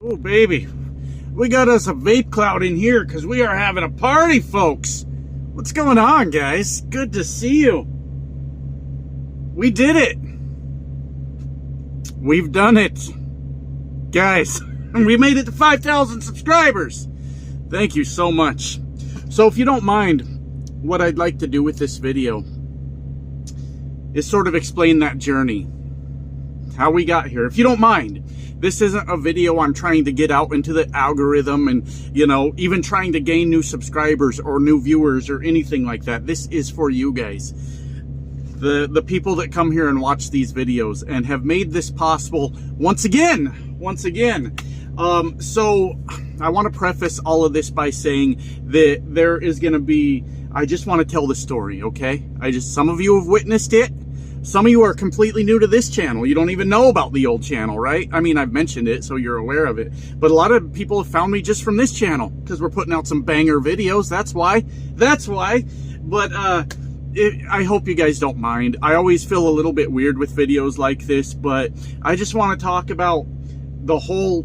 Oh, baby. We got us a vape cloud in here because we are having a party, folks. What's going on, guys? Good to see you. We did it. We've done it. Guys, we made it to 5,000 subscribers. Thank you so much. So if you don't mind, what I'd like to do with this video is sort of explain that journey. How we got here. If you don't mind, this isn't a video I'm trying to get out into the algorithm and, you know, even trying to gain new subscribers or new viewers or anything like that. This is for you guys. The people that come here and watch these videos and have made this possible once again. So I want to preface all of this by saying that there is going to be, I just want to tell the story, okay? Some of you have witnessed it. Some of you are completely new to this channel. You don't even know about the old channel, right? I mean, I've mentioned it, so you're aware of it. But a lot of people have found me just from this channel because we're putting out some banger videos. That's why. But I hope you guys don't mind. I always feel a little bit weird with videos like this, but I just want to talk about the whole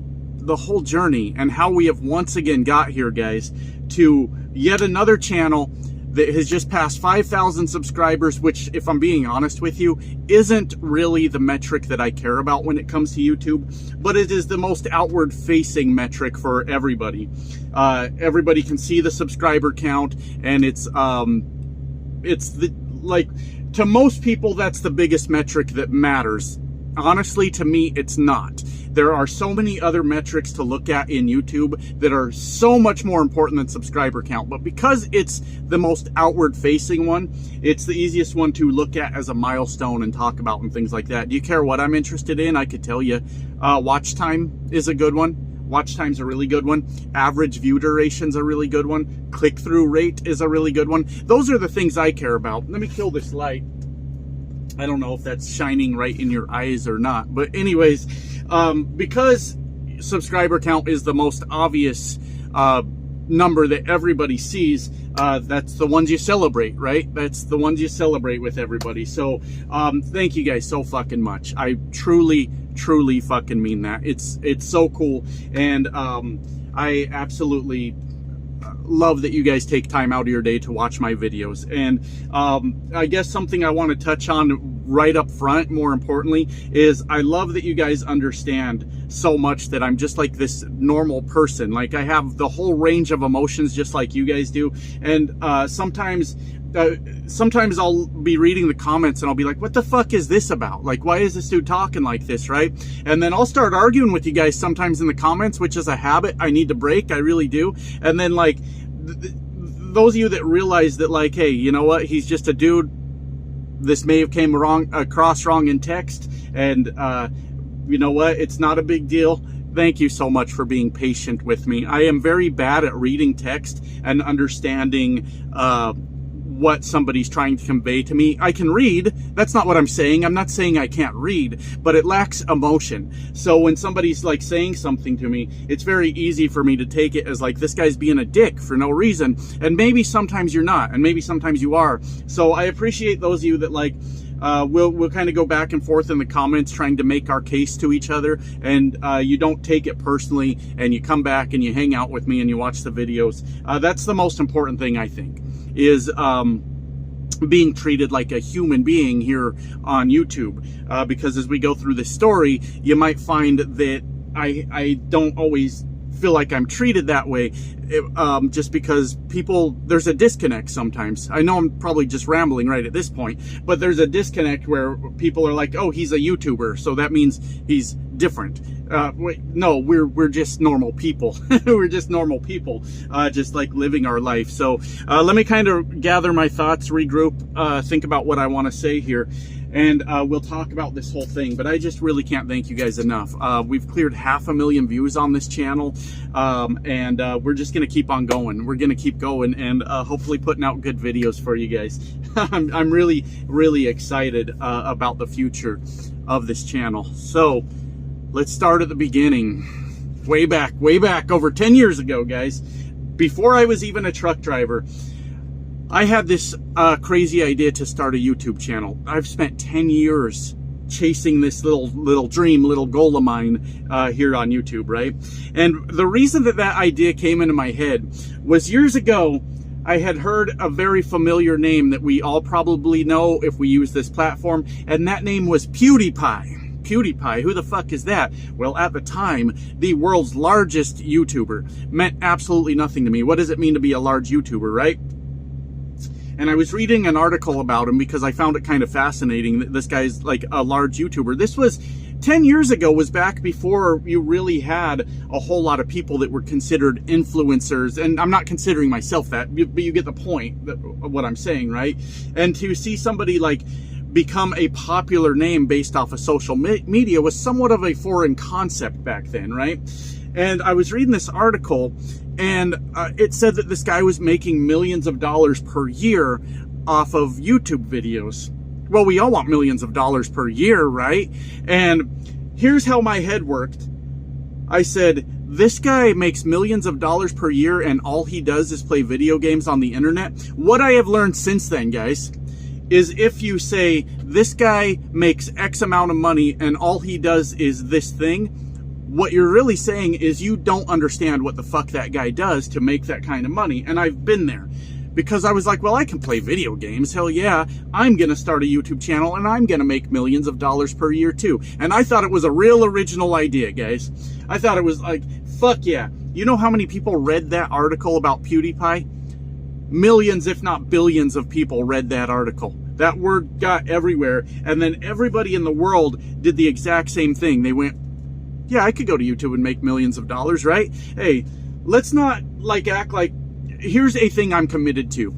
journey and how we have once again got here, guys, to yet another channel that has just passed 5,000 subscribers, which, if I'm being honest with you, isn't really the metric that I care about when it comes to YouTube, but it is the most outward facing metric for everybody. Everybody can see the subscriber count, and it's to most people, that's the biggest metric that matters. Honestly, to me, it's not. There are so many other metrics to look at in YouTube that are so much more important than subscriber count. But because it's the most outward facing one, it's the easiest one to look at as a milestone and talk about and things like that. Do you care what I'm interested in? I could tell you. Watch time is a good one. Watch time's a really good one. Average view duration's a really good one. Click-through rate is a really good one. Those are the things I care about. Let me kill this light. I don't know if that's shining right in your eyes or not. But anyways, because subscriber count is the most obvious number that everybody sees, that's the ones you celebrate, right? That's the ones you celebrate with everybody. So thank you guys so fucking much. I truly fucking mean that. It's so cool. And I absolutely love that you guys take time out of your day to watch my videos. And I guess something I want to touch on right up front, more importantly, is I love that you guys understand so much that I'm just like this normal person. Like, I have the whole range of emotions just like you guys do. And sometimes I'll be reading the comments and I'll be like, what the fuck is this about? Like, why is this dude talking like this, right? And then I'll start arguing with you guys sometimes in the comments, which is a habit I need to break. I really do. And then, like, those of you that realize that, like, hey, you know what? He's just a dude. This may have came across wrong in text. And you know what? It's not a big deal. Thank you so much for being patient with me. I am very bad at reading text and understanding what somebody's trying to convey to me. I can read. That's not what I'm saying. I'm not saying I can't read, but it lacks emotion. So when somebody's like saying something to me, it's very easy for me to take it as like, this guy's being a dick for no reason. And maybe sometimes you're not, and maybe sometimes you are. So I appreciate those of you that like, we'll kind of go back and forth in the comments trying to make our case to each other, and you don't take it personally, and you come back and you hang out with me and you watch the videos. That's the most important thing, I think, is being treated like a human being here on YouTube, because as we go through this story, you might find that I don't always feel like I'm treated that way, just because there's a disconnect sometimes. I know I'm probably just rambling right at this point, but there's a disconnect where people are like, oh, he's a YouTuber, so that means he's different. Wait, no, we're just normal people. We're just normal people, just like living our life. So let me kind of gather my thoughts, regroup, think about what I want to say here, and we'll talk about this whole thing. But I just really can't thank you guys enough. We've cleared 500,000 views on this channel, and we're just gonna keep on going. We're gonna keep going, and hopefully putting out good videos for you guys. I'm really excited about the future of this channel. So let's start at the beginning. Way back over 10 years ago, guys. Before I was even a truck driver, I had this crazy idea to start a YouTube channel. I've spent 10 years chasing this little dream, little goal of mine here on YouTube, right? And the reason that idea came into my head was years ago, I had heard a very familiar name that we all probably know if we use this platform, and that name was PewDiePie. PewDiePie, who the fuck is that? Well, at the time, the world's largest YouTuber meant absolutely nothing to me. What does it mean to be a large YouTuber, right? And I was reading an article about him because I found it kind of fascinating that this guy's like a large YouTuber. This was 10 years ago, was back before you really had a whole lot of people that were considered influencers. And I'm not considering myself that, but you get the point of what I'm saying, right? And to see somebody like become a popular name based off of social media was somewhat of a foreign concept back then, right? And I was reading this article, and it said that this guy was making millions of dollars per year off of YouTube videos. Well, we all want millions of dollars per year, right? And here's how my head worked. I said, this guy makes millions of dollars per year and all he does is play video games on the internet. What I have learned since then, guys, is if you say, this guy makes X amount of money and all he does is this thing, what you're really saying is you don't understand what the fuck that guy does to make that kind of money. And I've been there because I was like, well, I can play video games. Hell yeah, I'm going to start a YouTube channel and I'm going to make millions of dollars per year too. And I thought it was a real original idea, guys. I thought it was like, fuck yeah. You know how many people read that article about PewDiePie? Millions, if not billions of people read that article. That word got everywhere. And then everybody in the world did the exact same thing. They went, yeah, I could go to YouTube and make millions of dollars, right? Hey, let's not like act like, here's a thing I'm committed to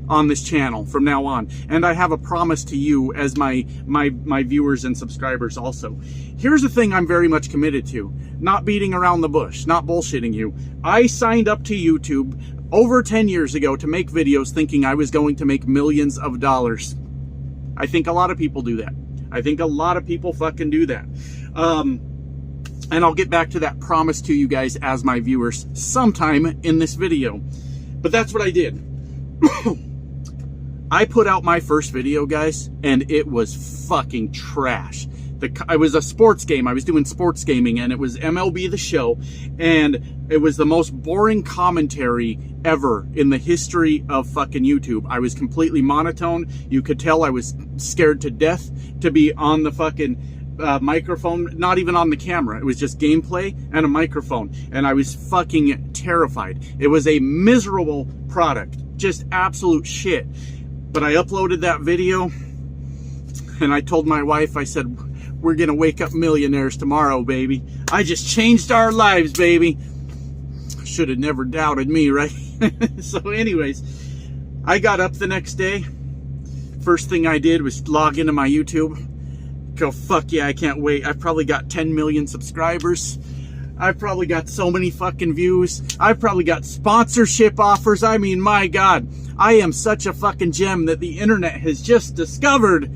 on this channel from now on. And I have a promise to you as my viewers and subscribers also. Here's the thing I'm very much committed to. Not beating around the bush, not bullshitting you. I signed up to YouTube over 10 years ago to make videos thinking I was going to make millions of dollars. I think a lot of people do that. I think a lot of people fucking do that. And I'll get back to that promise to you guys as my viewers sometime in this video. But that's what I did. I put out my first video, guys, and it was fucking trash. It was a sports game. I was doing sports gaming, and it was MLB The Show, and it was the most boring commentary ever in the history of fucking YouTube. I was completely monotone. You could tell I was scared to death to be on the fucking microphone, not even on the camera. It was just gameplay and a microphone, and I was fucking terrified. It was a miserable product, just absolute shit. But I uploaded that video, and I told my wife, I said, we're gonna wake up millionaires tomorrow, baby. I just changed our lives, baby. Should have never doubted me, right? So anyways, I got up the next day. First thing I did was log into my YouTube. Go, fuck yeah, I can't wait. I've probably got 10 million subscribers. I've probably got so many fucking views. I've probably got sponsorship offers. I mean, my God, I am such a fucking gem that the internet has just discovered.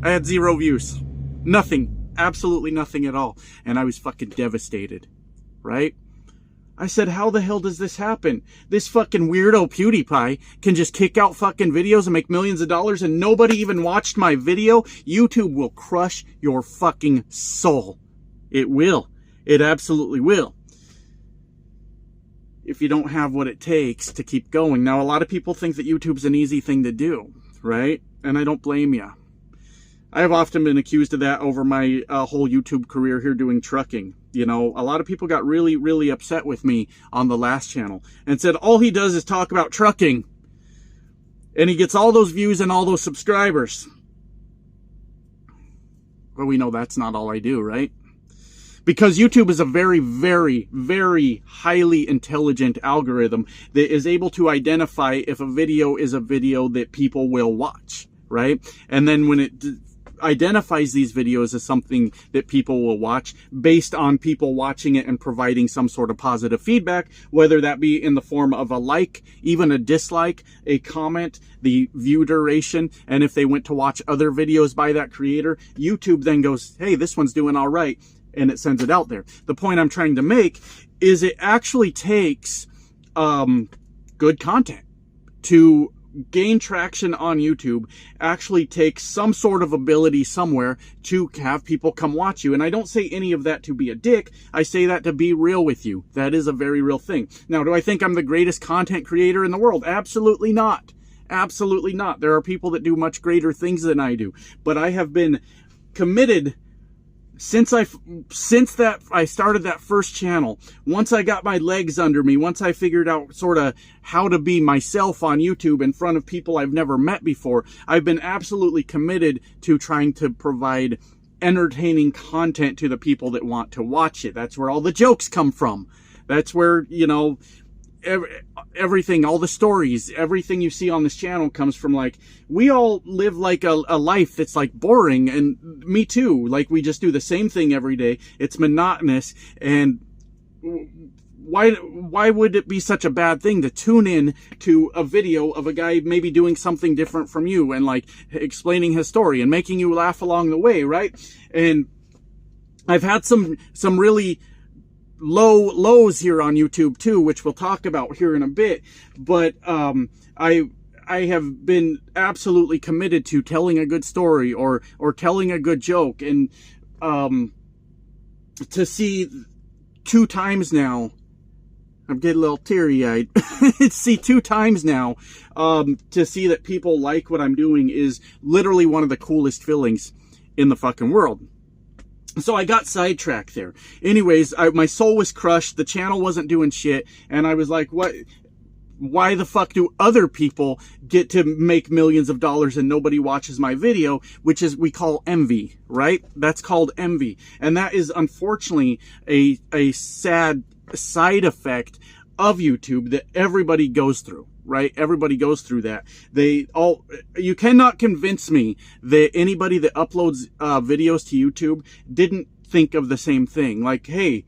I had 0 views. Nothing. Absolutely nothing at all. And I was fucking devastated, right? I said, how the hell does this happen? This fucking weirdo PewDiePie can just kick out fucking videos and make millions of dollars and nobody even watched my video? YouTube will crush your fucking soul. It will. It absolutely will. If you don't have what it takes to keep going. Now, a lot of people think that YouTube's an easy thing to do, right? And I don't blame you. I have often been accused of that over my whole YouTube career here doing trucking. You know, a lot of people got really, really upset with me on the last channel and said, all he does is talk about trucking. And he gets all those views and all those subscribers. Well, we know that's not all I do, right? Because YouTube is a very, very, very highly intelligent algorithm that is able to identify if a video is a video that people will watch, right? And then when it identifies these videos as something that people will watch based on people watching it and providing some sort of positive feedback, whether that be in the form of a like, even a dislike, a comment, the view duration, and if they went to watch other videos by that creator, YouTube then goes, hey, this one's doing all right, and it sends it out there. The point I'm trying to make is it actually takes good content to gain traction on YouTube actually takes some sort of ability somewhere to have people come watch you. And I don't say any of that to be a dick. I say that to be real with you. That is a very real thing. Now, do I think I'm the greatest content creator in the world? Absolutely not. Absolutely not. There are people that do much greater things than I do. But I have been committed since I started that first channel. Once I got my legs under me, once I figured out sort of how to be myself on YouTube in front of people I've never met before, I've been absolutely committed to trying to provide entertaining content to the people that want to watch it. That's where all the jokes come from. That's where, you know, everything, all the stories, everything you see on this channel comes from, like, we all live like a life that's like boring, and me too. Like, we just do the same thing every day. It's monotonous, and why would it be such a bad thing to tune in to a video of a guy maybe doing something different from you and like explaining his story and making you laugh along the way, right? And I've had some really lows here on YouTube too, which we'll talk about here in a bit. But I have been absolutely committed to telling a good story or telling a good joke, and to see 2 times now, I'm getting a little teary-eyed. See 2 times now, to see that people like what I'm doing is literally one of the coolest feelings in the fucking world. So I got sidetracked there. Anyways, my soul was crushed. The channel wasn't doing shit. And I was like, what? Why the fuck do other people get to make millions of dollars and nobody watches my video? Which is, we call envy, right? That's called envy. And that is unfortunately a sad side effect of YouTube that everybody goes through. Right? Everybody goes through that. You cannot convince me that anybody that uploads videos to YouTube didn't think of the same thing. Like, hey,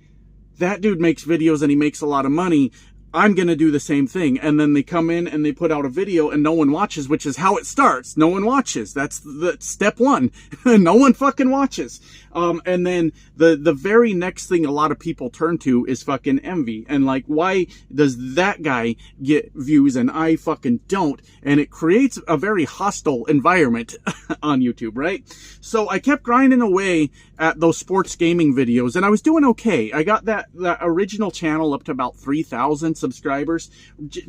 that dude makes videos and he makes a lot of money. I'm going to do the same thing. And then they come in and they put out a video and no one watches, which is how it starts. No one watches. That's the step 1. No one fucking watches. And then the very next thing a lot of people turn to is fucking envy. And like, why does that guy get views and I fucking don't? And it creates a very hostile environment on YouTube, right? So I kept grinding away at those sports gaming videos and I was doing okay. I got that original channel up to about 3,000 subscribers,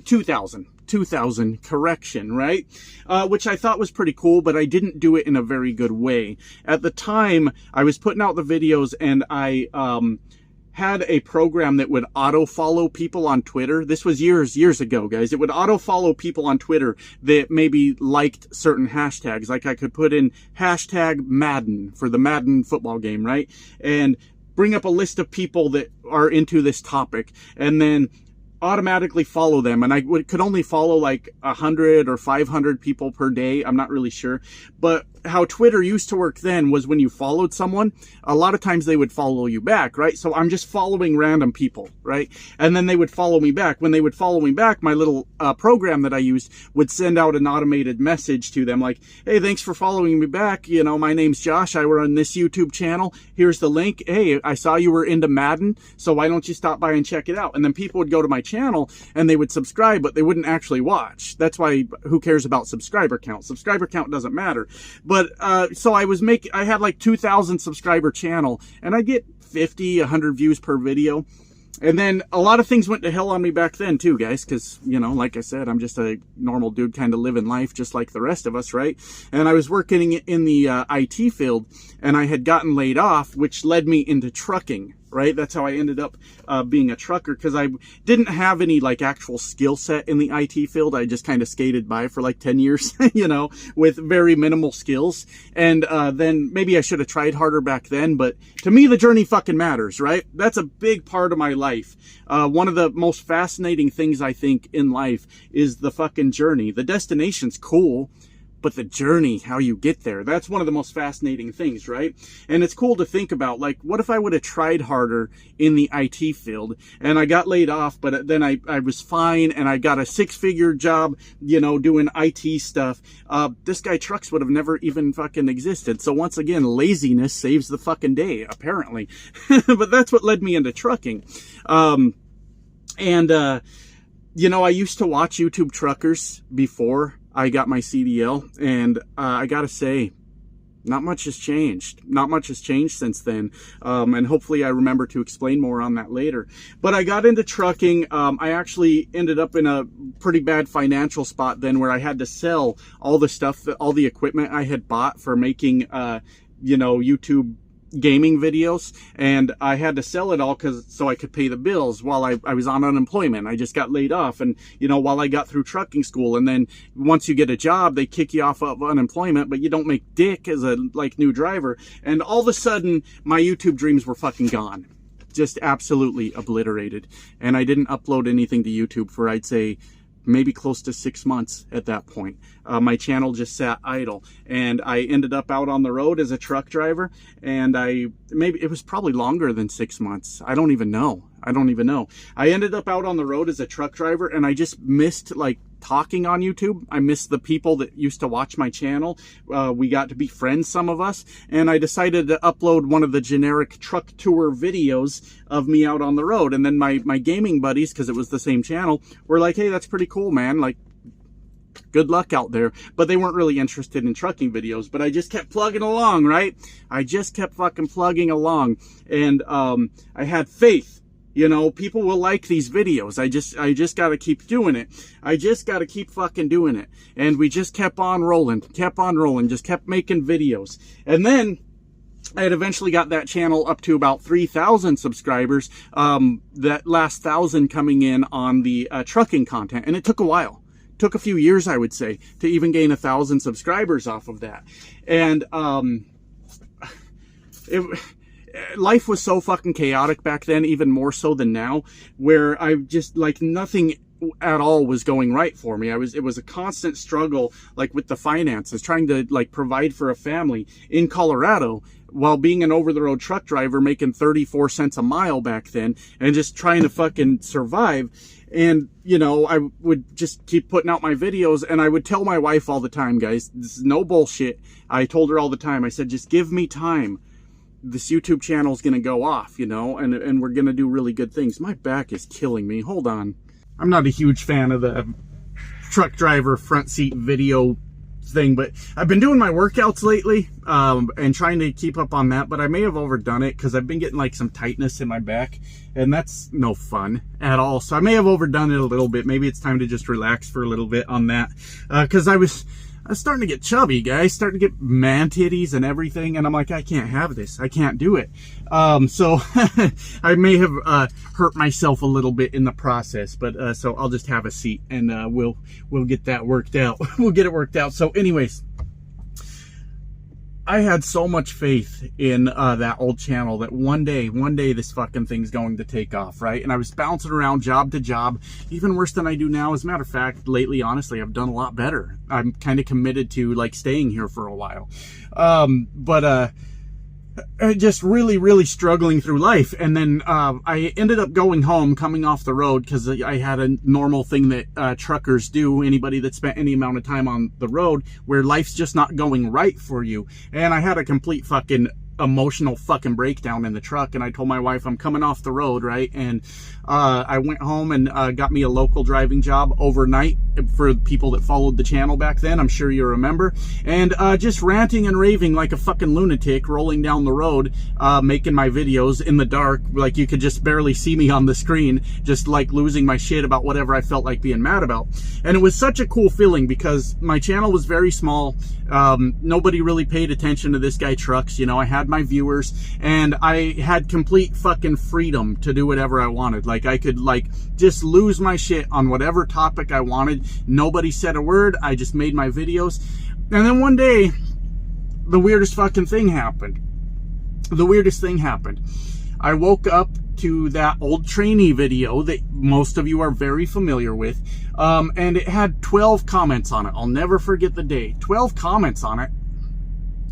2,000 correction, right? Which I thought was pretty cool, but I didn't do it in a very good way. At the time, I was putting out the videos and I had a program that would auto-follow people on Twitter. This was years ago, guys. It would auto-follow people on Twitter that maybe liked certain hashtags. Like I could put in hashtag Madden for the Madden football game, right? And bring up a list of people that are into this topic and then automatically follow them. And I could only follow like 100 or 500 people per day. I'm not really sure. But how Twitter used to work then was when you followed someone, a lot of times they would follow you back, right? So I'm just following random people, right? And then they would follow me back. When they would follow me back, my little program that I used would send out an automated message to them like, hey, thanks for following me back. You know, my name's Josh. I run this YouTube channel. Here's the link. Hey, I saw you were into Madden, so why don't you stop by and check it out? And then people would go to my channel and they would subscribe, but they wouldn't actually watch. That's why, who cares about subscriber count? Subscriber count doesn't matter. But so I had like 2,000 subscriber channel and I get 50, 100 views per video. And then a lot of things went to hell on me back then too, guys, because, you know, like I said, I'm just a normal dude kind of living life just like the rest of us, right? And I was working in the IT field and I had gotten laid off, which led me into trucking, right? That's how I ended up being a trucker, because I didn't have any like actual skill set in the IT field. I just kind of skated by for like 10 years, you know, with very minimal skills. And then maybe I should have tried harder back then, but to me, the journey fucking matters, right? That's a big part of my life. One of the most fascinating things I think in life is the fucking journey. The destination's cool, but the journey, how you get there, that's one of the most fascinating things, right? And it's cool to think about, like, what if I would have tried harder in the IT field and I got laid off, but then I was fine and I got a 6-figure job, you know, doing IT stuff. This guy Trucks would have never even fucking existed. So once again, laziness saves the fucking day, apparently. But that's what led me into trucking. You know, I used to watch YouTube truckers before I got my CDL, and I gotta say, not much has changed. Not much has changed since then. And hopefully I remember to explain more on that later. But I got into trucking. I actually ended up in a pretty bad financial spot then, where I had to sell all the stuff, all the equipment I had bought for making, YouTube gaming videos, and I had to sell it all so I could pay the bills while I was on unemployment. I just got laid off, and while I got through trucking school. And then once you get a job, they kick you off of unemployment, but you don't make dick as a new driver. And all of a sudden my YouTube dreams were fucking gone, just absolutely obliterated. And I didn't upload anything to YouTube for, I'd say, maybe close to 6 months at that point. My channel just sat idle, and I ended up out on the road as a truck driver, and it was probably longer than 6 months. I don't even know. I ended up out on the road as a truck driver, and I just missed talking on YouTube. I missed the people that used to watch my channel. We got to be friends, some of us, and I decided to upload one of the generic truck tour videos of me out on the road. And then my gaming buddies, because it was the same channel, were like, hey, that's pretty cool, man. Good luck out there. But they weren't really interested in trucking videos. But I just kept plugging along, right? I just kept fucking plugging along. And I had faith. People will like these videos. I just got to keep doing it. I just got to keep fucking doing it. And we just kept on rolling, just kept making videos. And then I had eventually got that channel up to about 3,000 subscribers. That last 1,000 coming in on the trucking content. And it took a while. It took a few years, I would say, to even gain 1,000 subscribers off of that. And life was so fucking chaotic back then, even more so than now, where I just nothing at all was going right for me. It was a constant struggle, with the finances, trying to provide for a family in Colorado while being an over-the-road truck driver, making 34 cents a mile back then, and just trying to fucking survive. And, I would just keep putting out my videos, and I would tell my wife all the time, guys, this is no bullshit. I told her all the time, I said, just give me time. This YouTube channel is going to go off, and we're going to do really good things. My back is killing me. Hold on. I'm not a huge fan of the truck driver front seat video thing, but I've been doing my workouts lately, and trying to keep up on that, but I may have overdone it because I've been getting some tightness in my back, and that's no fun at all. So I may have overdone it a little bit. Maybe it's time to just relax for a little bit on that, because I was starting to get chubby, guys, starting to get man titties and everything. And I'm like, I can't have this. I can't do it. So I may have hurt myself a little bit in the process, but so I'll just have a seat, and we'll get that worked out. We'll get it worked out. So anyways, I had so much faith in that old channel that one day this fucking thing's going to take off, right? And I was bouncing around job to job, even worse than I do now. As a matter of fact, lately, honestly, I've done a lot better. I'm kind of committed to staying here for a while. But just really struggling through life. And then I ended up going home, coming off the road, because I had a normal thing that truckers do, anybody that spent any amount of time on the road, where life's just not going right for you. And I had a complete fucking emotional fucking breakdown in the truck, and I told my wife I'm coming off the road, right? And I went home and got me a local driving job overnight for people that followed the channel back then. I'm sure you remember. And just ranting and raving like a fucking lunatic, rolling down the road, making my videos in the dark. You could just barely see me on the screen, just losing my shit about whatever I felt like being mad about. And it was such a cool feeling because my channel was very small. Nobody really paid attention to this guy Trucks. I had my viewers, and I had complete fucking freedom to do whatever I wanted. I could just lose my shit on whatever topic I wanted. Nobody said a word. I just made my videos. And then one day, the weirdest fucking thing happened. The weirdest thing happened. I woke up to that old trainee video that most of you are very familiar with, and it had 12 comments on it. I'll never forget the day. 12 comments on it.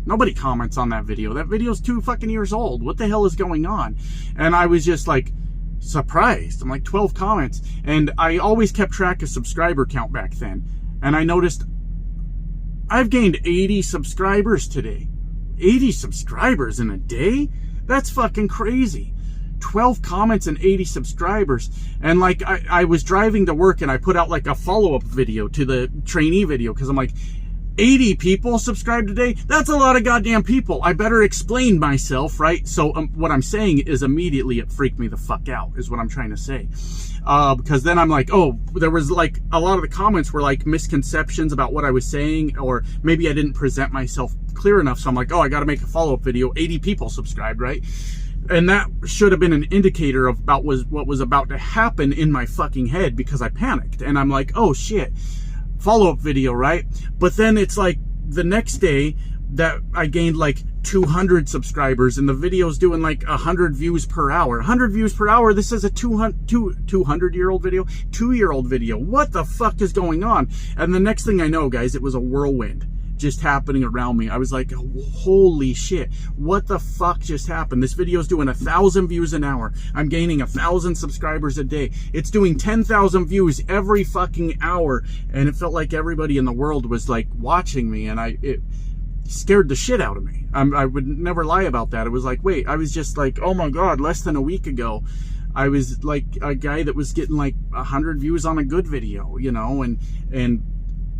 Nobody comments on that video. That video's 2 fucking years old. What the hell is going on? And I was just surprised. I'm 12 comments. And I always kept track of subscriber count back then. And I noticed I've gained 80 subscribers today. 80 subscribers in a day? That's fucking crazy. 12 comments and 80 subscribers. And like, I was driving to work and I put out like a follow-up video to the trainee video, because I'm like, 80 people subscribed today? That's a lot of goddamn people. I better explain myself, right? So what I'm saying is immediately it freaked me the fuck out, is what I'm trying to say. Because then I'm like, oh, there was like a lot of the comments were like misconceptions about what I was saying, or maybe I didn't present myself clear enough. So I'm like, oh, I got to make a follow-up video. 80 people subscribed, right? And that should have been an indicator of what was about to happen in my fucking head, because I panicked. And I'm like, oh shit, follow-up video, right? But then it's like the next day that I gained like 200 subscribers and the video's doing like 100 views per hour. 100 views per hour. This is a 200-year-old video, 2-year-old video. What the fuck is going on? And the next thing I know, guys, it was a whirlwind just happening around me. I was like, holy shit, what the fuck just happened? This video is doing 1,000 views an hour. I'm gaining 1,000 subscribers a day. It's doing 10,000 views every fucking hour. And it felt like everybody in the world was like watching me, and it scared the shit out of me. I would never lie about that. It was like, wait, I was just like, oh my God, less than a week ago, I was like a guy that was getting like 100 views on a good video, you know, and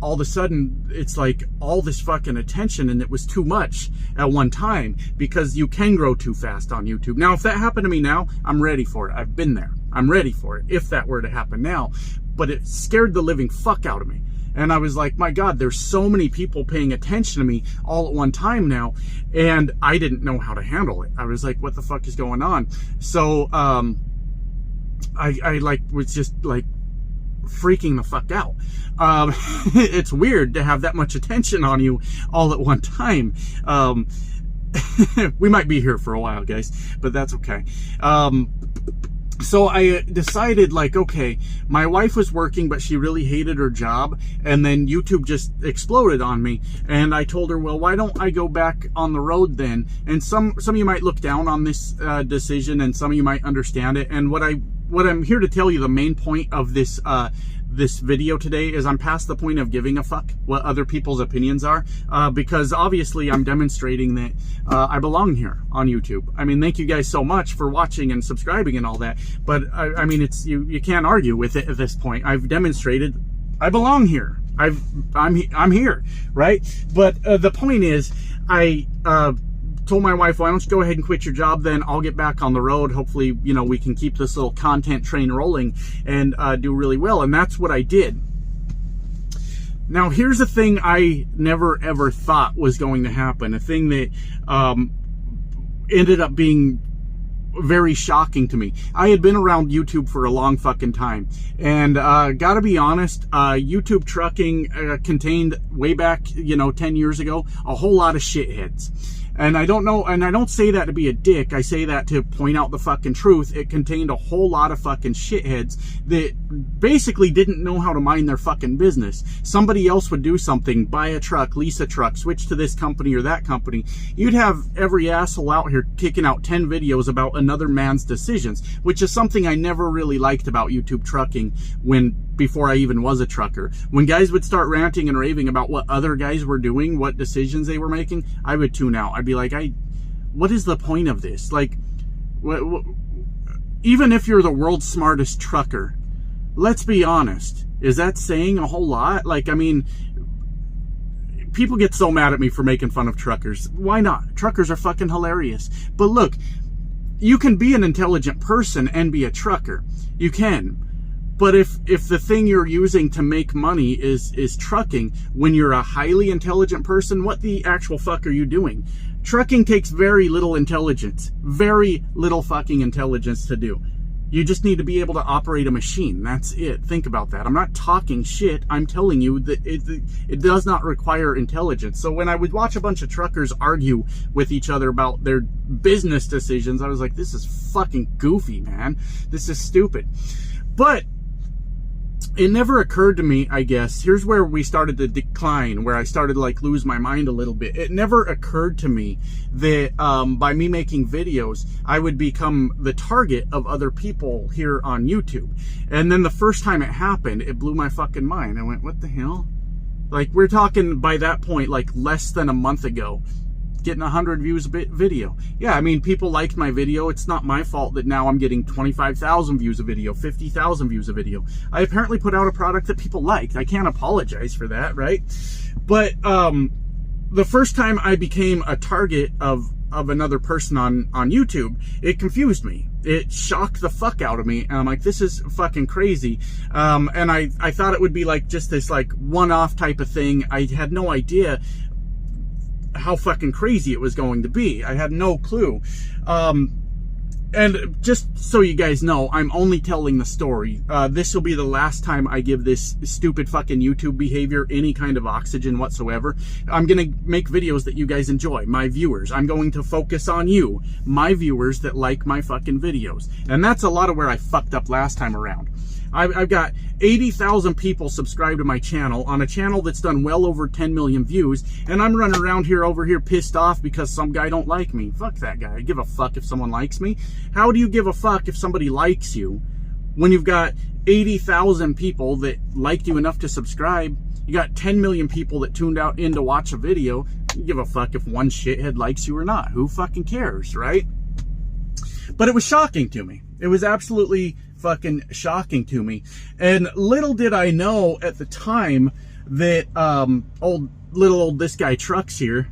all of a sudden it's like all this fucking attention, and it was too much at one time, because you can grow too fast on YouTube. Now, if that happened to me now, I'm ready for it. I've been there. I'm ready for it if that were to happen now. But it scared the living fuck out of me. And I was like, my God, there's so many people paying attention to me all at one time now. And I didn't know how to handle it. I was like, what the fuck is going on? So, I like was just like freaking the fuck out. It's weird to have that much attention on you all at one time. We might be here for a while, guys, but that's okay. So I decided, like, okay, my wife was working, but she really hated her job. And then YouTube just exploded on me. And I told her, well, why don't I go back on the road then? And some of you might look down on this decision, and some of you might understand it. And what I'm here to tell you, the main point of this this video today, is I'm past the point of giving a fuck what other people's opinions are, because obviously I'm demonstrating that I belong here on YouTube. I mean, thank you guys so much for watching and subscribing and all that, but I mean, it's you can't argue with it at this point. I've demonstrated I belong here. I'm here, right? But the point is, I told my wife, why don't you go ahead and quit your job, then I'll get back on the road. Hopefully, you know, we can keep this little content train rolling and do really well. And that's what I did. Now, here's a thing I never ever thought was going to happen. A thing that ended up being very shocking to me. I had been around YouTube for a long fucking time, and gotta be honest, YouTube trucking contained way back, 10 years ago, a whole lot of shitheads. And I don't know, and I don't say that to be a dick, I say that to point out the fucking truth. It contained a whole lot of fucking shitheads that basically didn't know how to mind their fucking business. Somebody else would do something, buy a truck, lease a truck, switch to this company or that company. You'd have every asshole out here kicking out 10 videos about another man's decisions, which is something I never really liked about YouTube trucking before I even was a trucker. When guys would start ranting and raving about what other guys were doing, what decisions they were making, I would tune out. I'd be like, what is the point of this? Like, even if you're the world's smartest trucker, let's be honest, is that saying a whole lot? Like, I mean, people get so mad at me for making fun of truckers. Why not? Truckers are fucking hilarious. But look, you can be an intelligent person and be a trucker. You can. But if the thing you're using to make money is trucking, when you're a highly intelligent person, what the actual fuck are you doing? Trucking takes very little intelligence. Very little fucking intelligence to do. You just need to be able to operate a machine. That's it. Think about that. I'm not talking shit. I'm telling you that it does not require intelligence. So when I would watch a bunch of truckers argue with each other about their business decisions, I was like, this is fucking goofy, man. This is stupid. But it never occurred to me, I guess, here's where we started to decline, where I started to like lose my mind a little bit. It never occurred to me that by me making videos, I would become the target of other people here on YouTube. And then the first time it happened, it blew my fucking mind. I went, what the hell? Like, we're talking by that point, like less than a month ago. getting 100 views a video. Yeah, I mean, people liked my video. It's not my fault that now I'm getting 25,000 views a video, 50,000 views a video. I apparently put out a product that people liked. I can't apologize for that, right? But the first time I became a target of another person on YouTube, it confused me. It shocked the fuck out of me, and I'm like, this is fucking crazy. And I thought it would be like just this like one-off type of thing. I had no idea how fucking crazy it was going to be. I had no clue. And just so you guys know, I'm only telling the story. This will be the last time I give this stupid fucking YouTube behavior any kind of oxygen whatsoever. I'm gonna make videos that you guys enjoy, my viewers. I'm going to focus on you, my viewers that like my fucking videos. And that's a lot of where I fucked up last time around. I've got 80,000 people subscribed to my channel, on a channel that's done well over 10 million views, and I'm running around here over here pissed off because some guy don't like me. Fuck that guy. I give a fuck if someone likes me. How do you give a fuck if somebody likes you when you've got 80,000 people that liked you enough to subscribe? You got 10 million people that tuned out in to watch a video. You give a fuck if one shithead likes you or not. Who fucking cares, right? But it was shocking to me. It was absolutely fucking shocking to me. And little did I know at the time that little old this guy Trucks here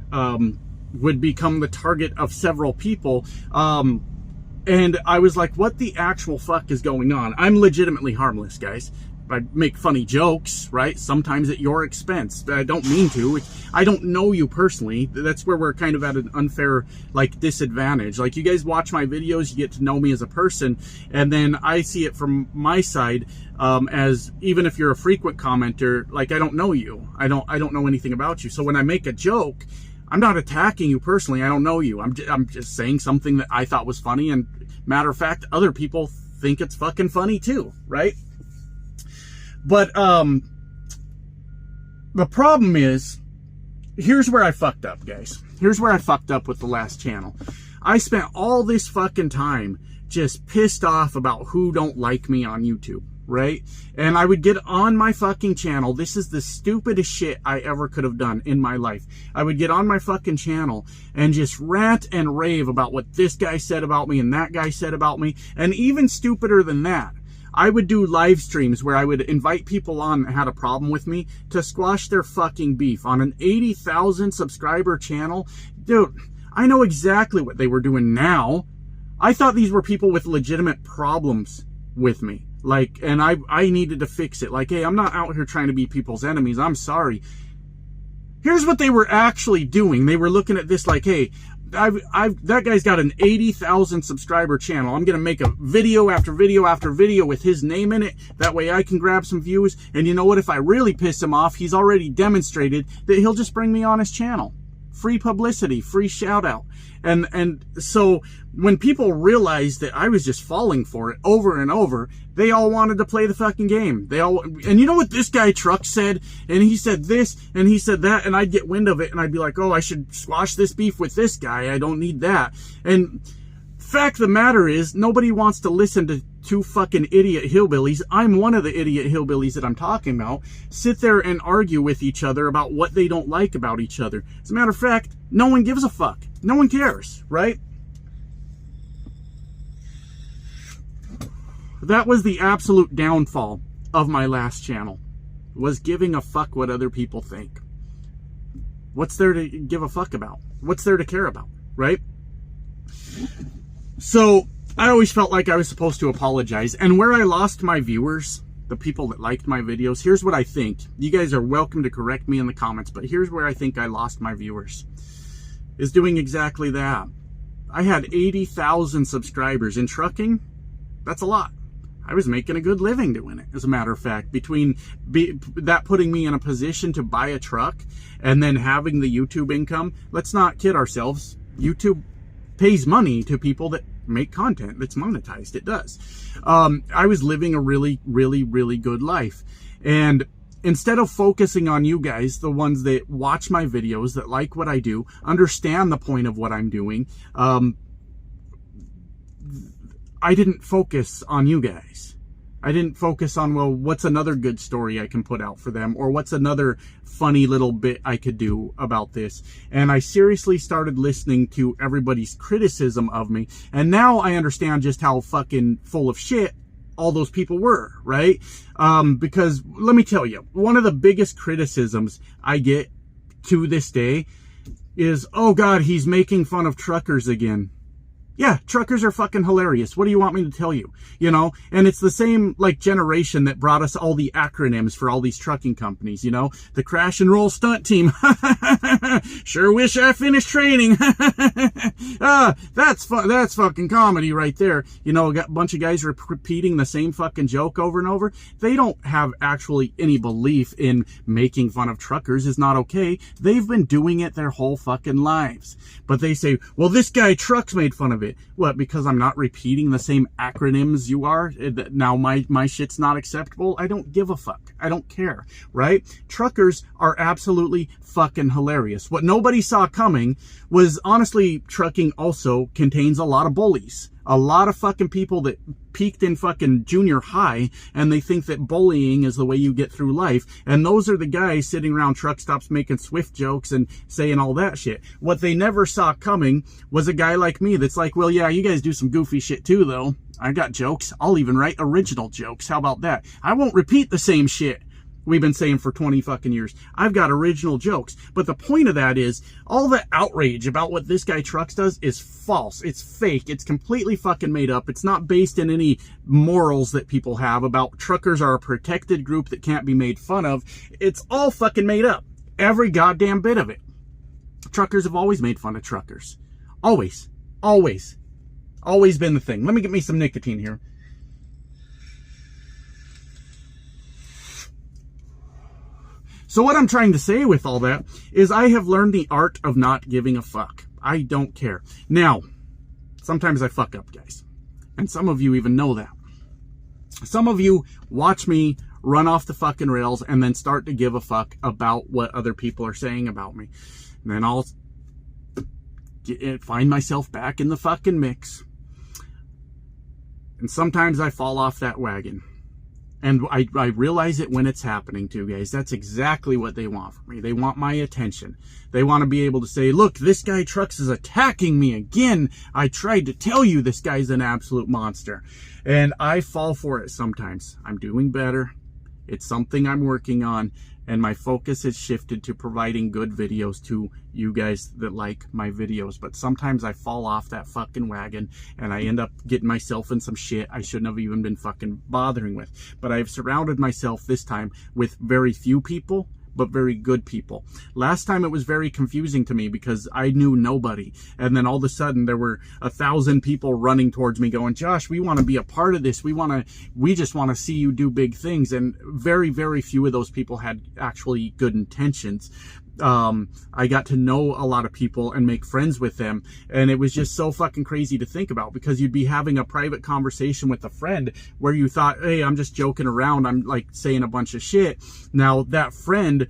would become the target of several people. And I was like, what the actual fuck is going on? I'm legitimately harmless, guys. I make funny jokes, right? Sometimes at your expense. I don't mean to. I don't know you personally. That's where we're kind of at an unfair, like, disadvantage. Like, you guys watch my videos, you get to know me as a person, and then I see it from my side as, even if you're a frequent commenter, like, I don't know you. I don't know anything about you. So when I make a joke, I'm not attacking you personally. I don't know you. I'm just saying something that I thought was funny, and matter of fact, other people think it's fucking funny too, right? But the problem is, here's where I fucked up, guys. Here's where I fucked up with the last channel. I spent all this fucking time just pissed off about who don't like me on YouTube, right? And I would get on my fucking channel. This is the stupidest shit I ever could have done in my life. I would get on my fucking channel and just rant and rave about what this guy said about me and that guy said about me. And even stupider than that, I would do live streams where I would invite people on that had a problem with me to squash their fucking beef on an 80,000 subscriber channel. Dude, I know exactly what they were doing now. I thought these were people with legitimate problems with me. Like, and I needed to fix it. Like, hey, I'm not out here trying to be people's enemies. I'm sorry. Here's what they were actually doing. They were looking at this like, hey, that guy's got an 80,000 subscriber channel. I'm going to make a video after video after video with his name in it. That way I can grab some views. And you know what? If I really piss him off, he's already demonstrated that he'll just bring me on his channel. Free publicity, free shout out. And so when people realized that I was just falling for it over and over, they all wanted to play the fucking game. And you know what this guy Truck said? And he said this, and he said that, and I'd get wind of it, and I'd be like, oh, I should squash this beef with this guy. I don't need that. And fact of the matter is, nobody wants to listen to two fucking idiot hillbillies. I'm one of the idiot hillbillies that I'm talking about. Sit there and argue with each other about what they don't like about each other. As a matter of fact, no one gives a fuck. No one cares, right? That was the absolute downfall of my last channel, was giving a fuck what other people think. What's there to give a fuck about? What's there to care about, right? So I always felt like I was supposed to apologize. And where I lost my viewers, the people that liked my videos, here's what I think. You guys are welcome to correct me in the comments, but here's where I think I lost my viewers. Is doing exactly that. I had 80,000 subscribers in trucking. That's a lot. I was making a good living doing it, as a matter of fact. Between that putting me in a position to buy a truck and then having the YouTube income, let's not kid ourselves. YouTube pays money to people that make content that's monetized. It does. I was living a really, really, really good life. And instead of focusing on you guys, the ones that watch my videos, that like what I do, understand the point of what I'm doing, I didn't focus on you guys. I didn't focus on, well, what's another good story I can put out for them, or what's another funny little bit I could do about this. And I seriously started listening to everybody's criticism of me, and now I understand just how fucking full of shit all those people were, right? Because let me tell you, one of the biggest criticisms I get to this day is, oh God, he's making fun of truckers again. Yeah, truckers are fucking hilarious. What do you want me to tell you? You know, and it's the same like generation that brought us all the acronyms for all these trucking companies, you know, the crash and roll stunt team. Sure wish I finished training. That's fun. That's fucking comedy right there. You know, got a bunch of guys repeating the same fucking joke over and over. They don't have actually any belief in making fun of truckers is not okay. They've been doing it their whole fucking lives. But they say, well, this guy Trucks made fun of it. What, because I'm not repeating the same acronyms you are? Now my shit's not acceptable? I don't give a fuck. I don't care, right? Truckers are absolutely fucking hilarious. What nobody saw coming was, honestly, trucking also contains a lot of bullies. A lot of fucking people that peaked in fucking junior high, and they think that bullying is the way you get through life. And those are the guys sitting around truck stops making Swift jokes and saying all that shit. What they never saw coming was a guy like me that's like, well, yeah, you guys do some goofy shit too, though. I got jokes. I'll even write original jokes. How about that? I won't repeat the same shit we've been saying for 20 fucking years. I've got original jokes. But the point of that is, all the outrage about what this guy Trucks does is false. It's fake. It's completely fucking made up. It's not based in any morals that people have about truckers are a protected group that can't be made fun of. It's all fucking made up. Every goddamn bit of it. Truckers have always made fun of truckers. Always. Always. Always been the thing. Let me get me some nicotine here. So what I'm trying to say with all that is I have learned the art of not giving a fuck. I don't care. Now, sometimes I fuck up, guys. And some of you even know that. Some of you watch me run off the fucking rails and then start to give a fuck about what other people are saying about me. And then I'll find myself back in the fucking mix. And sometimes I fall off that wagon. And I realize it when it's happening too, guys. That's exactly what they want from me. They want my attention. They want to be able to say, look, this guy Trucks is attacking me again. I tried to tell you this guy's an absolute monster. And I fall for it sometimes. I'm doing better. It's something I'm working on. And my focus has shifted to providing good videos to you guys that like my videos. But sometimes I fall off that fucking wagon and I end up getting myself in some shit I shouldn't have even been fucking bothering with. But I've surrounded myself this time with very few people, but very good people. Last time it was very confusing to me because I knew nobody. And then all of a sudden there were 1,000 people running towards me going, Josh, we want to be a part of this. We just want to see you do big things. And very, very few of those people had actually good intentions. I got to know a lot of people and make friends with them. And it was just so fucking crazy to think about, because you'd be having a private conversation with a friend where you thought, hey, I'm just joking around. I'm like saying a bunch of shit. Now that friend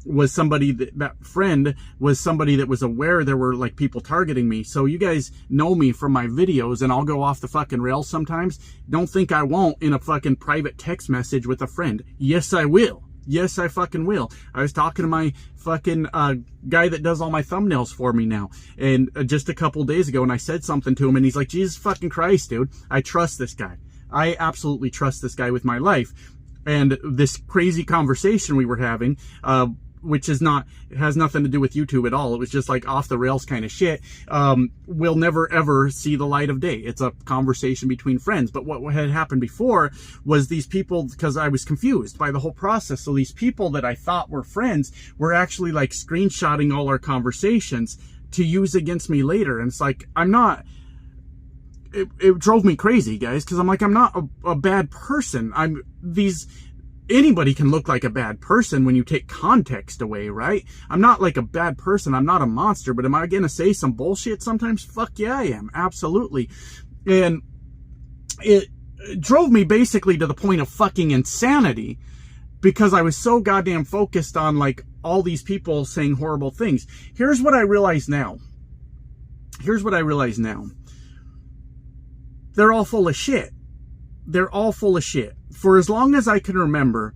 was somebody that was aware there were like people targeting me. So you guys know me from my videos, and I'll go off the fucking rails sometimes. Don't think I won't in a fucking private text message with a friend. Yes, I will. Yes, I fucking will. I was talking to my fucking guy that does all my thumbnails for me now, and just a couple days ago, and I said something to him, and he's like, Jesus fucking Christ, dude. I trust this guy. I absolutely trust this guy with my life. And this crazy conversation we were having, which has nothing to do with YouTube at all. It was just like off the rails kind of shit. Will never ever see the light of day. It's a conversation between friends. But what had happened before was these people, because I was confused by the whole process. So these people that I thought were friends were actually like screenshotting all our conversations to use against me later. And it's like, it drove me crazy, guys, because I'm like, I'm not a bad person. Anybody can look like a bad person when you take context away, right? I'm not like a bad person. I'm not a monster, but am I going to say some bullshit sometimes? Fuck yeah, I am. Absolutely. And it drove me basically to the point of fucking insanity, because I was so goddamn focused on like all these people saying horrible things. Here's what I realize now. They're all full of shit. They're all full of shit. for as long as I can remember,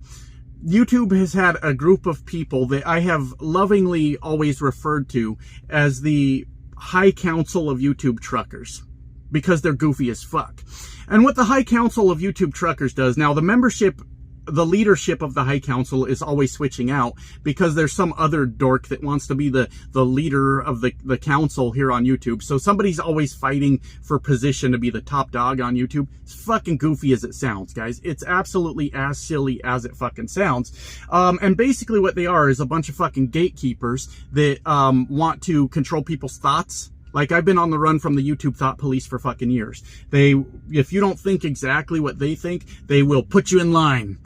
YouTube has had a group of people that I have lovingly always referred to as the High Council of YouTube Truckers, because they're goofy as fuck. And what the High Council of YouTube Truckers does, now the membership, the leadership of the High Council is always switching out because there's some other dork that wants to be the leader of the council here on YouTube. So somebody's always fighting for position to be the top dog on YouTube. It's fucking goofy as it sounds, guys. It's absolutely as silly as it fucking sounds. And basically what they are is a bunch of fucking gatekeepers that want to control people's thoughts. Like, I've been on the run from the YouTube thought police for fucking years. If you don't think exactly what they think, they will put you in line.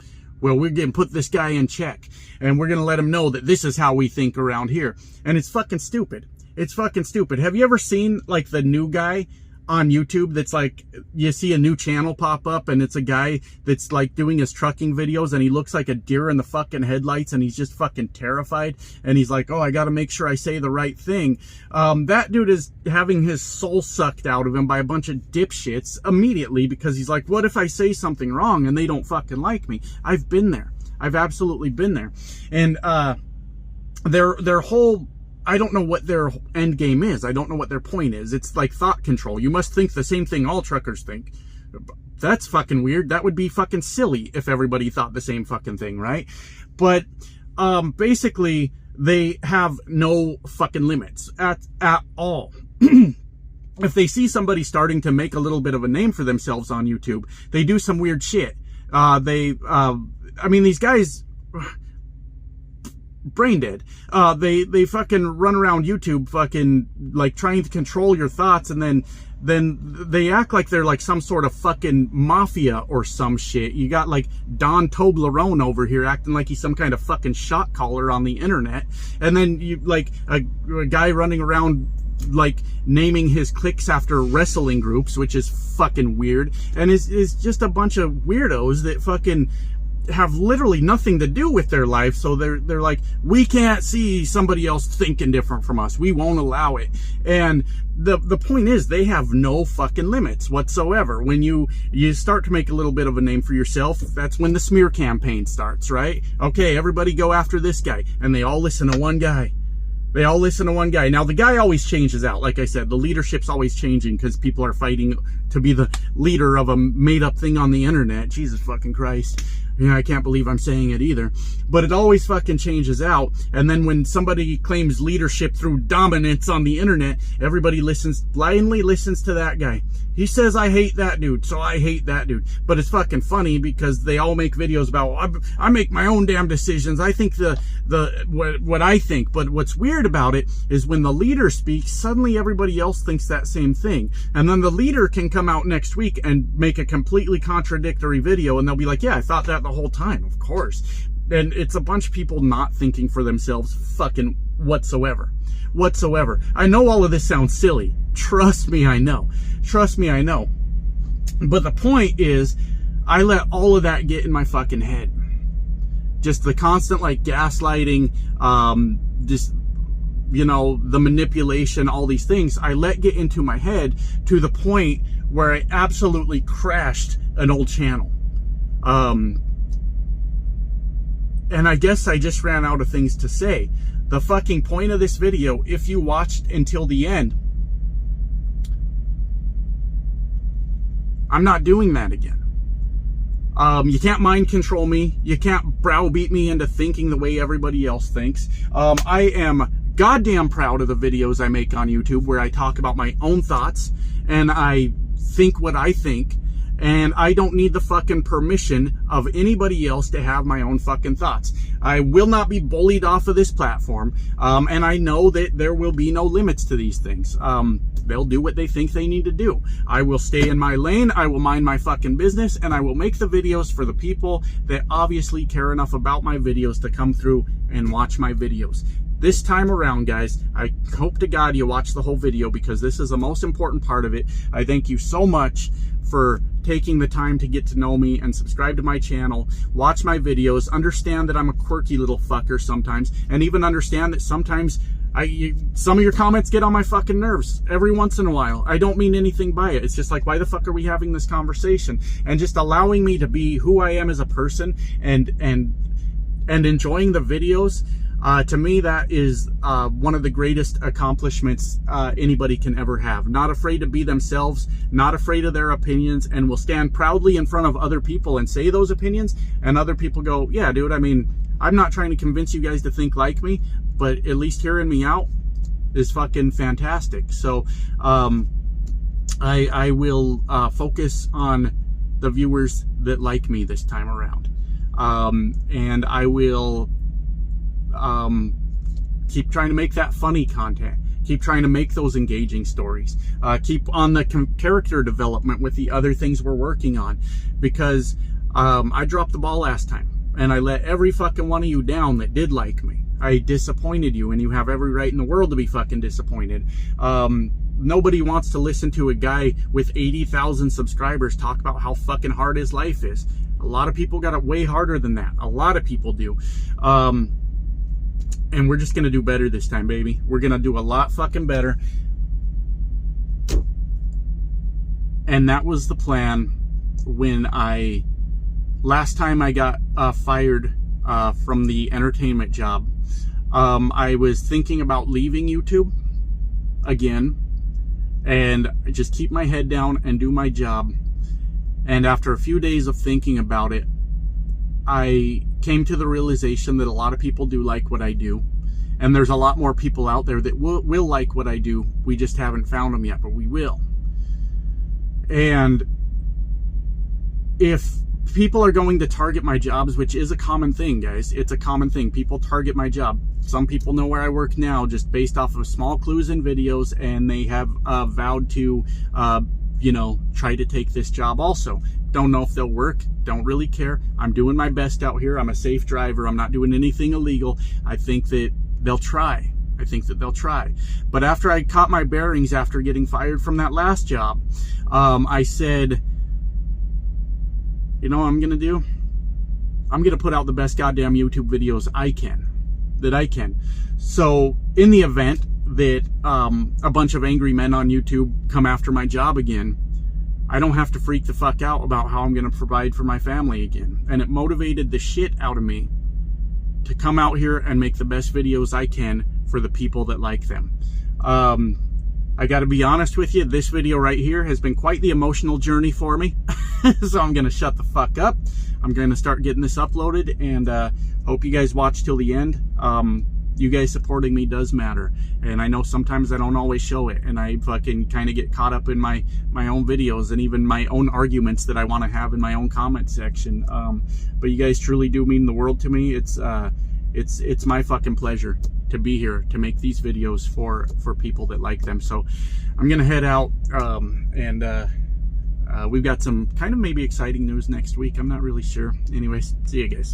Well, we're going to put this guy in check, and we're going to let him know that this is how we think around here. And it's fucking stupid. It's fucking stupid. Have you ever seen, like, the new guy on YouTube that's like, you see a new channel pop up and it's a guy that's like doing his trucking videos and he looks like a deer in the fucking headlights and he's just fucking terrified and he's like, oh, I got to make sure I say the right thing. That dude is having his soul sucked out of him by a bunch of dipshits immediately because he's like, what if I say something wrong and they don't fucking like me? I've been there. I've absolutely been there. And their whole, I don't know what their end game is. I don't know what their point is. It's like thought control. You must think the same thing all truckers think. That's fucking weird. That would be fucking silly if everybody thought the same fucking thing, right? But basically, they have no fucking limits at all. If they see somebody starting to make a little bit of a name for themselves on YouTube, they do some weird shit. I mean, these guys, brain dead. They fucking run around YouTube fucking like trying to control your thoughts, and then they act like they're like some sort of fucking mafia or some shit. You got like Don Toblerone over here acting like he's some kind of fucking shot caller on the internet, and then you like a guy running around like naming his clicks after wrestling groups, which is fucking weird, and is just a bunch of weirdos that fucking have literally nothing to do with their life. So they're like, we can't see somebody else thinking different from us. We won't allow it. And the point is, they have no fucking limits whatsoever. When you start to make a little bit of a name for yourself, that's when the smear campaign starts, right? Okay, everybody go after this guy. And they all listen to one guy. They all listen to one guy. Now, the guy always changes out. Like I said, the leadership's always changing because people are fighting to be the leader of a made-up thing on the internet. Jesus fucking Christ. Yeah, I can't believe I'm saying it either. But it always fucking changes out. And then when somebody claims leadership through dominance on the internet, everybody blindly listens to that guy. He says, I hate that dude, so I hate that dude. But it's fucking funny because they all make videos about, I make my own damn decisions. I think what I think. But what's weird about it is when the leader speaks, suddenly everybody else thinks that same thing. And then the leader can come out next week and make a completely contradictory video, and they'll be like, yeah, I thought that the whole time, of course. And it's a bunch of people not thinking for themselves fucking whatsoever. I know all of this sounds silly. Trust me, I know. But the point is, I let all of that get in my fucking head. Just the constant like gaslighting, just, you know, the manipulation, all these things, I let get into my head to the point where I absolutely crashed an old channel. And I guess I just ran out of things to say. The fucking point of this video, if you watched until the end, I'm not doing that again. You can't mind control me. You can't browbeat me into thinking the way everybody else thinks. I am goddamn proud of the videos I make on YouTube where I talk about my own thoughts and I think what I think. And I don't need the fucking permission of anybody else to have my own fucking thoughts. I will not be bullied off of this platform. And I know that there will be no limits to these things. They'll do what they think they need to do. I will stay in my lane. I will mind my fucking business. And I will make the videos for the people that obviously care enough about my videos to come through and watch my videos. This time around, guys, I hope to God you watch the whole video because this is the most important part of it. I thank you so much for taking the time to get to know me and subscribe to my channel, watch my videos, understand that I'm a quirky little fucker sometimes, and even understand that sometimes Some of your comments get on my fucking nerves every once in a while. I don't mean anything by it. It's just like, why the fuck are we having this conversation? And just allowing me to be who I am as a person and enjoying the videos. To me, that is one of the greatest accomplishments anybody can ever have. Not afraid to be themselves, not afraid of their opinions, and will stand proudly in front of other people and say those opinions, and other people go, yeah, dude, I mean, I'm not trying to convince you guys to think like me, but at least hearing me out is fucking fantastic. So I will focus on the viewers that like me this time around. And I will keep trying to make that funny content, keep trying to make those engaging stories, keep on the character development with the other things we're working on, because I dropped the ball last time and I let every fucking one of you down that did like me. I disappointed you, and you have every right in the world to be fucking disappointed. Nobody wants to listen to a guy with 80,000 subscribers talk about how fucking hard his life is. A lot of people got it way harder than that. A lot of people do. And we're just going to do better this time, baby. We're going to do a lot fucking better. And that was the plan when last time I got fired from the entertainment job. I was thinking about leaving YouTube again and just keep my head down and do my job. And after a few days of thinking about it, I came to the realization that a lot of people do like what I do. And there's a lot more people out there that will like what I do. We just haven't found them yet, but we will. And if people are going to target my jobs, which is a common thing, guys. It's a common thing. People target my job. Some people know where I work now just based off of small clues in videos, and they have vowed to, try to take this job also. Don't know if they'll work. Don't really care. I'm doing my best out here. I'm a safe driver. I'm not doing anything illegal. I think that they'll try. But after I caught my bearings after getting fired from that last job, I said, you know what I'm going to do? I'm going to put out the best goddamn YouTube videos I can. So in the event that a bunch of angry men on YouTube come after my job again, I don't have to freak the fuck out about how I'm going to provide for my family again. And it motivated the shit out of me to come out here and make the best videos I can for the people that like them. I got to be honest with you, this video right here has been quite the emotional journey for me. So I'm going to shut the fuck up. I'm going to start getting this uploaded, and hope you guys watch till the end. You guys supporting me does matter, and I know sometimes I don't always show it, and I fucking kind of get caught up in my own videos and even my own arguments that I want to have in my own comment section. But you guys truly do mean the world to me. It's my fucking pleasure to be here to make these videos for people that like them. So I'm gonna head out, and we've got some kind of maybe exciting news next week. I'm not really sure. Anyways, see you guys.